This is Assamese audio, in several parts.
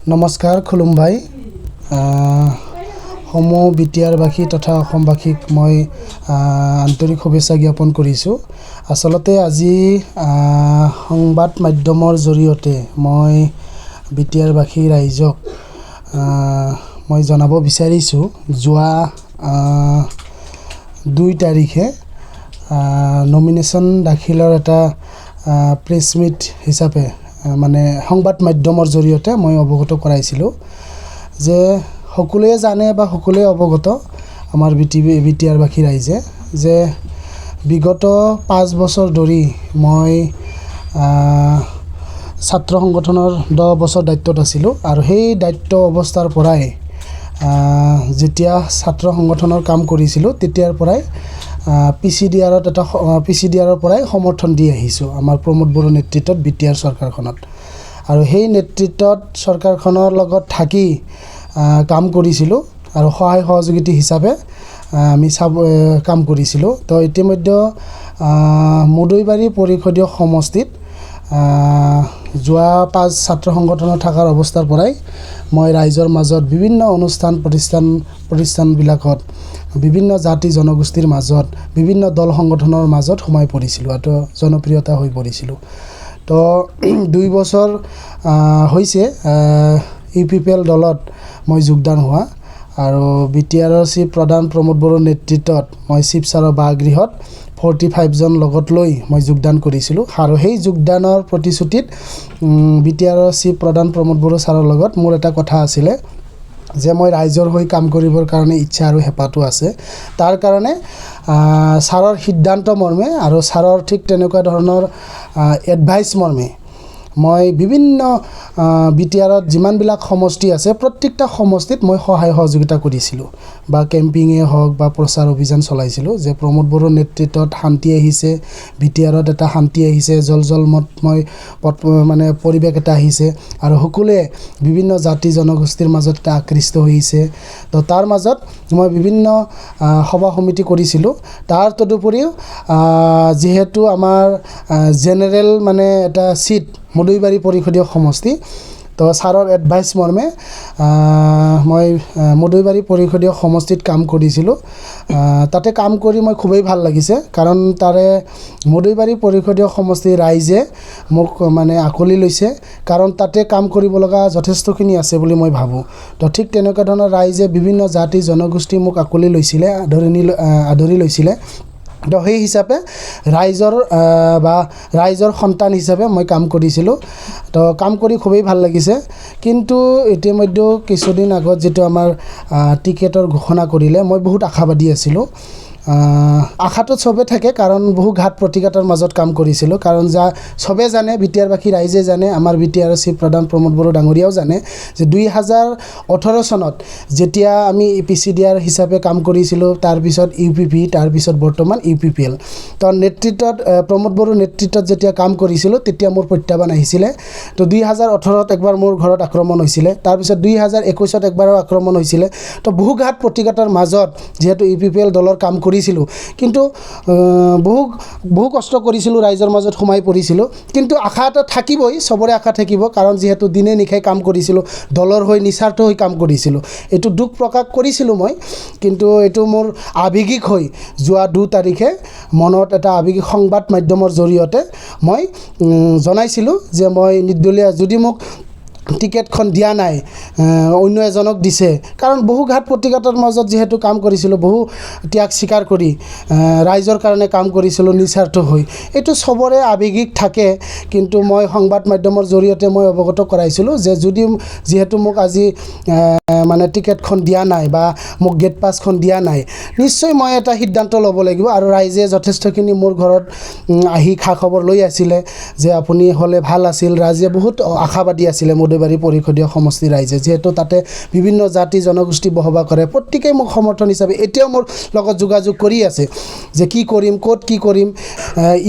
नमस्कार खुलुमबाई সমূহ বিটিয়াৰবাসী তথা অসমবাসীক মই আন্তৰিক শুভেচ্ছা জ্ঞাপন কৰিছোঁ। আচলতে আজি সংবাদ মাধ্যমৰ জৰিয়তে মই বিটিয়াৰবাসী ৰাইজক মই জনাব বিচাৰিছোঁ যোৱা 2 তাৰিখে নমিনেশ্যন দাখিলৰ এটা প্ৰেছ মিট হিচাপে মানে সংবাদ মাধ্যমৰ জৰিয়তে মই অৱগত কৰাইছিলোঁ যে সকলোৱে জানে বা সকলোৱে অৱগত আমাৰ বিটিয়াৰবাসী ৰাইজে যে বিগত 5 বছৰ ধৰি মই ছাত্ৰ সংগঠনৰ 10 বছৰ দায়িত্বত আছিলোঁ আৰু সেই দায়িত্ব অৱস্থাৰ পৰাই যেতিয়া ছাত্ৰ সংগঠনৰ কাম কৰিছিলোঁ তেতিয়াৰ পৰাই পিচিডিআৰৰ পৰাই সমৰ্থন দি আহিছোঁ আমাৰ প্ৰমোদ বড়ো নেতৃত্বত বিটিআৰ চৰকাৰখনত আৰু সেই নেতৃত্বত চৰকাৰখনৰ লগত থাকি কাম কৰিছিলোঁ আৰু সহায় সহযোগিতা হিচাপে আমি কাম কৰিছিলোঁ। তো ইতিমধ্যে মুদৈবাৰী পৰিষদীয় সমষ্টিত যোৱা 5 ছাত্ৰ সংগঠনত থকাৰ অৱস্থাৰ পৰাই মই ৰাইজৰ মাজত বিভিন্ন অনুষ্ঠান প্ৰতিষ্ঠানবিলাকত বিভিন্ন জাতি জনগোষ্ঠীৰ মাজত বিভিন্ন দল সংগঠনৰ মাজত সোমাই পৰিছিলোঁ আৰু জনপ্ৰিয়তা হৈ পৰিছিলোঁ। তো 2 বছৰ হৈছে ইউপিপিএল দলত মই যোগদান হোৱা আৰু বিটিআৰৰ চিফ প্ৰধান প্ৰমোদ বড়োৰ নেতৃত্বত মই চিফ ছাৰৰ বাসগৃহত 45 জন লগত লৈ মই যোগদান কৰিছিলোঁ আৰু সেই যোগদানৰ প্ৰতিশ্ৰুতিত বিটিআৰৰ চিফ প্ৰধান প্ৰমোদ বড়ো ছাৰৰ লগত মোৰ এটা কথা আছিলে যে মই ৰাইজৰ হৈ কাম কৰিবৰ কাৰণে ইচ্ছা আৰু হেঁপাহটো আছে। তাৰ কাৰণে ছাৰৰ সিদ্ধান্ত মৰ্মে আৰু ছাৰৰ ঠিক তেনেকুৱা ধৰণৰ এডভাইচ মৰ্মে মই বিভিন্ন বিটিআৰত যিমানবিলাক সমষ্টি আছে প্ৰত্যেকটা সমষ্টিত মই সহায় সহযোগিতা কৰিছিলোঁ বা কেম্পিঙে হওক বা প্ৰচাৰ অভিযান চলাইছিলোঁ যে প্ৰমোদ বড়োৰ নেতৃত্বত শান্তি আহিছে, বিটিআৰত এটা শান্তি আহিছে, জলমতময় মানে পৰিৱেশ এটা আহিছে আৰু সকলোৱে বিভিন্ন জাতি জনগোষ্ঠীৰ মাজত এটা আকৃষ্ট হৈছে। তো তাৰ মাজত মই বিভিন্ন সভা সমিতি কৰিছিলোঁ। তাৰ তদুপৰিও যিহেতু আমাৰ জেনেৰেল মানে এটা চিট মুদৈবাৰী পৰিষদীয় সমষ্টি, তো ছাৰৰ এডভাইচ মৰ্মে মই মুদৈবাৰী পৰিষদীয় সমষ্টিত কাম কৰিছিলোঁ। তাতে কাম কৰি মই খুবেই ভাল লাগিছে কাৰণ তাৰে মুদৈবাৰী পৰিষদীয় সমষ্টিৰ ৰাইজে মোক মানে আকোৱালি লৈছে কাৰণ তাতে কাম কৰিব লগা যথেষ্টখিনি আছে বুলি মই ভাবোঁ। তো ঠিক তেনেকুৱা ধৰণৰ ৰাইজে বিভিন্ন জাতি জনগোষ্ঠী মোক আকোৱালি লৈছিলে, আদৰি লৈছিলে। তো সেই হিচাপে ৰাইজৰ সন্তান হিচাপে মই কাম কৰিছিলোঁ। তো কাম কৰি খুবেই ভাল লাগিছে। কিন্তু ইতিমধ্যে কিছুদিন আগত যিটো আমাৰ টিকেটৰ ঘোষণা কৰিলে মই বহুত আশাবাদী আছিলোঁ। আশাটো চবে থাকে কাৰণ বহু ঘাত প্ৰতিঘাতৰ মাজত কাম কৰিছিলোঁ কাৰণ চবে জানে, বিটিআৰবাসী ৰাইজে জানে, আমাৰ বিটিআৰৰ চিফ প্ৰধান প্ৰমোদ বড়ো ডাঙৰীয়াও জানে যে 2018 চনত যেতিয়া আমি পিচিডিআৰ হিচাপে কাম কৰিছিলোঁ, তাৰপিছত ইউপিপি, তাৰপিছত বৰ্তমান ইউপিপিএল, তো নেতৃত্বত প্ৰমোদ বড়োৰ নেতৃত্বত যেতিয়া কাম কৰিছিলোঁ তেতিয়া মোৰ প্ৰত্যাহ্বান আহিছিলে। তো 2018ত একবাৰ মোৰ ঘৰত আক্ৰমণ হৈছিলে, তাৰপিছত 2021ত একবাৰো আক্ৰমণ হৈছিলে। তো বহু ঘাত প্ৰতিঘাতৰ মাজত যিহেতু ইউপিপিএল দলৰ কাম কৰিছিলোঁ কিন্তু বহু কষ্ট কৰিছিলোঁ, ৰাইজৰ মাজত সোমাই পৰিছিলোঁ। কিন্তু আশা এটা থাকিবই, চবৰে আশা থাকিব কাৰণ যিহেতু দিনে নিশাই কাম কৰিছিলোঁ, দলৰ হৈ নিস্বাৰ্থ হৈ কাম কৰিছিলোঁ। এইটো দুখ প্ৰকাশ কৰিছিলোঁ মই, কিন্তু এইটো মোৰ আৱেগিক হৈ যোৱা 2 তাৰিখে মনত এটা আৱেগিক সংবাদ মাধ্যমৰ জৰিয়তে মই জনাইছিলোঁ যে মই নিৰ্দলীয়, যদি মোক টিকেটখন দিয়া নাই, অন্য এজনক দিছে কাৰণ বহু ঘাত প্ৰতিঘাতৰ মাজত যিহেতু কাম কৰিছিলোঁ, বহু ত্যাগ স্বীকাৰ কৰি ৰাইজৰ কাৰণে কাম কৰিছিলোঁ নিস্বাৰ্থ হৈ। এইটো চবৰে আৱেগিক থাকে, কিন্তু মই সংবাদ মাধ্যমৰ জৰিয়তে মই অৱগত কৰাইছিলোঁ যে যিহেতু মোক আজি মানে টিকেটখন দিয়া নাই বা মোক গেট পাছখন দিয়া নাই, নিশ্চয় মই এটা সিদ্ধান্ত ল'ব লাগিব। আৰু ৰাইজে যথেষ্টখিনি মোৰ ঘৰত আহি খা খবৰ লৈ আছিলে যে আপুনি হ'লে ভাল আছিল। ৰাইজে বহুত আশাবাদী আছিলে মুদৈবাৰী পৰিষদীয় সমষ্টিৰ ৰাইজে, যিহেতু তাতে বিভিন্ন জাতি জনগোষ্ঠী বসবাস কৰে। প্ৰত্যেকেই মোক সমৰ্থন হিচাপে এতিয়াও মোৰ লগত যোগাযোগ কৰি আছে যে কি কৰিম, ক'ত কি কৰিম।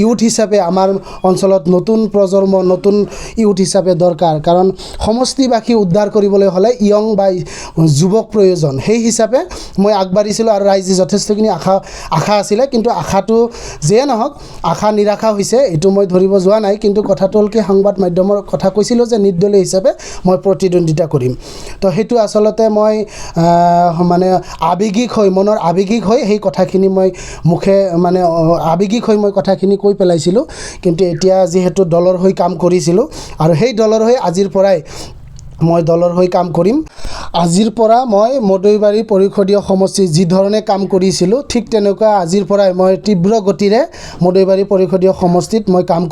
ইউথ হিচাপে আমাৰ অঞ্চলত নতুন প্ৰজন্ম, নতুন ইউথ হিচাপে দৰকাৰ কাৰণ সমষ্টিবাসী উদ্ধাৰ কৰিবলৈ হ'লে ইয়ং বা যুৱক প্ৰয়োজন। সেই হিচাপে মই আগবাঢ়িছিলোঁ আৰু ৰাইজে যথেষ্টখিনি আশা আছিলে, কিন্তু আশাটো যিয়ে নহওক আশা নিৰাশা হৈছে এইটো মই ধৰিব যোৱা নাই। কিন্তু কথাটো হ'ল কি, সংবাদ মাধ্যমৰ কথা কৈছিলোঁ যে নিৰ্দলীয় হিচাপে মই প্ৰতিদ্বন্দ্বিতা কৰিম। তো সেইটো আচলতে মই মানে আৱেগিক হৈ মনৰ আৱেগিক হৈ সেই কথাখিনি মই আৱেগিক হৈ মই কথাখিনি কৈ পেলাইছিলোঁ। কিন্তু এতিয়া যিহেতু দলৰ হৈ কাম কৰিছিলোঁ আৰু সেই দলৰ হৈ আজিৰ পৰাই মই দলৰ হৈ কাম কৰিম। আজিৰ পৰা মই মদৈবাৰী পৰিষদীয় সমষ্টি যি ধৰণে কাম কৰিছিলোঁ ঠিক তেনেকুৱা আজিৰ পৰাই মই তীব্ৰ গতিৰে মদৈবাৰী পৰিষদীয় সমষ্টিত মই কাম